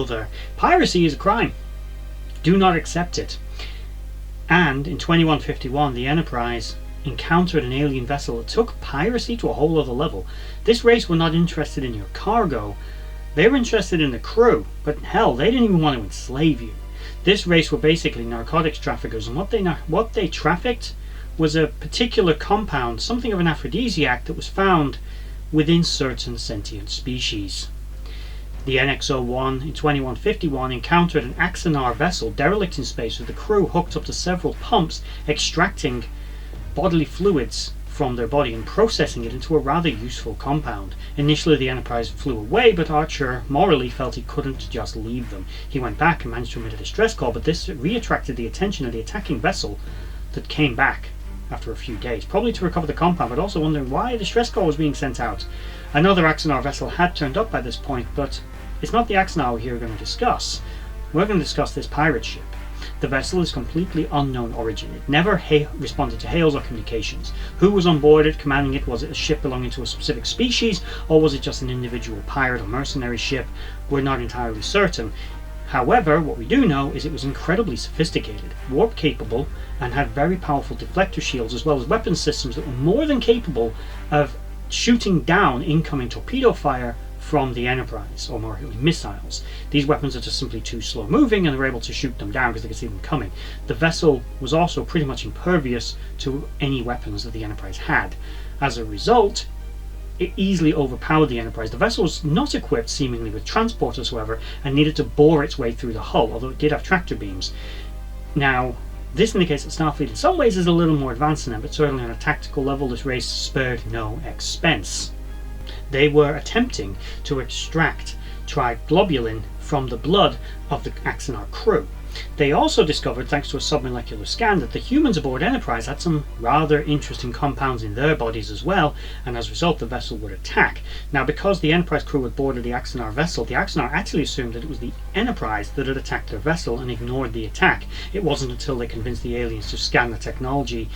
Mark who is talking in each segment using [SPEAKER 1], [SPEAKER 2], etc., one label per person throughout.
[SPEAKER 1] other. Piracy is a crime. Do not accept it. And in 2151, the Enterprise encountered an alien vessel that took piracy to a whole other level. This race were not interested in your cargo. They were interested in the crew, but hell, they didn't even want to enslave you. This race were basically narcotics traffickers, and what they trafficked was a particular compound, something of an aphrodisiac that was found within certain sentient species. The NX-01 in 2151 encountered an Axanar vessel derelict in space with the crew hooked up to several pumps, extracting bodily fluids from their body and processing it into a rather useful compound. Initially the Enterprise flew away, but Archer morally felt he couldn't just leave them. He went back and managed to emit a distress call, but this reattracted the attention of the attacking vessel that came back after a few days, probably to recover the compound, but also wondering why a distress call was being sent out. Another Axanar vessel had turned up by this point, but it's not the Axanar we're here going to discuss. We're going to discuss this pirate ship. The vessel is completely unknown origin. It never responded to hails or communications. Who was on board it, commanding it? Was it a ship belonging to a specific species, or was it just an individual pirate or mercenary ship? We're not entirely certain. However, what we do know is it was incredibly sophisticated, warp capable, and had very powerful deflector shields as well as weapon systems that were more than capable of shooting down incoming torpedo fire from the Enterprise, or more accurately missiles. These weapons are just simply too slow moving, and they were able to shoot them down because they could see them coming. The vessel was also pretty much impervious to any weapons that the Enterprise had. As a result, it easily overpowered the Enterprise. The vessel was not equipped seemingly with transporters, however, and needed to bore its way through the hull, although it did have tractor beams. Now, this indicates that Starfleet in some ways is a little more advanced than them, but certainly on a tactical level this race spared no expense. They were attempting to extract Triglobulin from the blood of the Axanar crew. They also discovered, thanks to a submolecular scan, that the humans aboard Enterprise had some rather interesting compounds in their bodies as well, and as a result the vessel would attack. Now, because the Enterprise crew had boarded the Axanar vessel, the Axanar actually assumed that it was the Enterprise that had attacked their vessel and ignored the attack. It wasn't until they convinced the aliens to scan the technology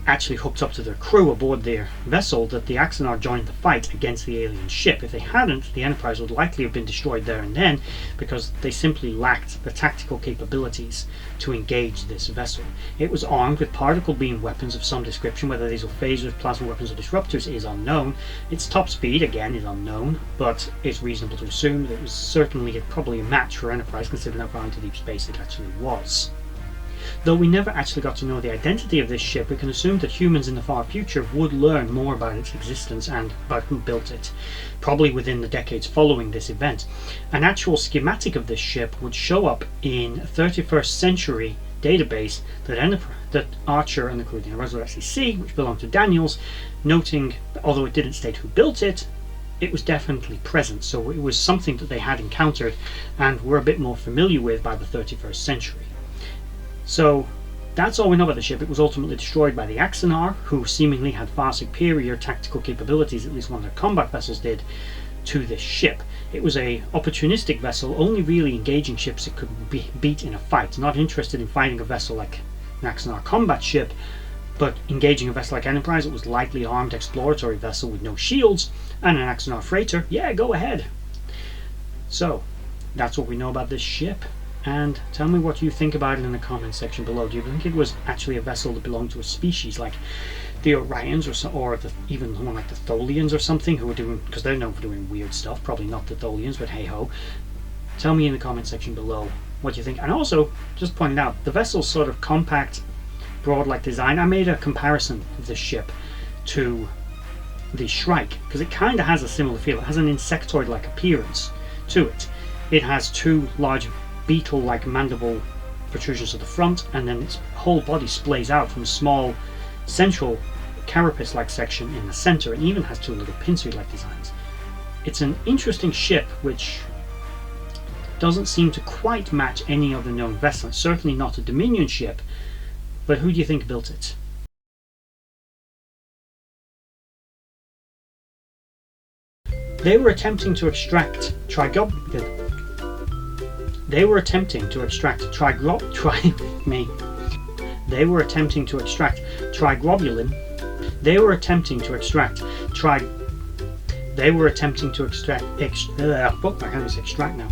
[SPEAKER 1] actually hooked up to their crew aboard their vessel that the Axanar joined the fight against the alien ship. If they hadn't, the Enterprise would likely have been destroyed there and then, because they simply lacked the tactical capabilities to engage this vessel. It was armed with particle beam weapons of some description. Whether these were phasers, plasma weapons or disruptors is unknown. Its top speed, again, is unknown, but it's reasonable to assume that it was certainly probably a match for Enterprise, considering how far into deep space it actually was. Though we never actually got to know the identity of this ship, we can assume that humans in the far future would learn more about its existence and about who built it, probably within the decades following this event. An actual schematic of this ship would show up in a 31st century database that Archer and the crew of the Enterprise would actually see, which belonged to Daniels, noting, although it didn't state who built it, it was definitely present, so it was something that they had encountered and were a bit more familiar with by the 31st century. So that's all we know about the ship. It was ultimately destroyed by the Axanar, who seemingly had far superior tactical capabilities, at least one of their combat vessels did, to this ship. It was a opportunistic vessel, only really engaging ships it could beat in a fight, not interested in fighting a vessel like an Axanar combat ship, but engaging a vessel like Enterprise. It was a lightly armed exploratory vessel with no shields, and an Axanar freighter. Yeah, go ahead. So that's what we know about this ship. And tell me what you think about it in the comment section below. Do you think it was actually a vessel that belonged to a species like the Orions, or even someone like the Tholians or something, who were doing, because they're known for doing weird stuff, probably not the Tholians, but hey ho. Tell me in the comment section below what you think. And also, just pointing out, the vessel's sort of compact, broad-like design. I made a comparison of this ship to the Shrike, because it kind of has a similar feel. It has an insectoid-like appearance to it. It has two large beetle-like mandible protrusions at the front, and then its whole body splays out from a small central carapace-like section in the center, and even has two little pincer-like designs. It's an interesting ship which doesn't seem to quite match any other known vessel. It's certainly not a Dominion ship, but who do you think built it? They were attempting to extract Triglobulin. They were attempting to extract Triglobulin. They were attempting to extract I can't just extract now.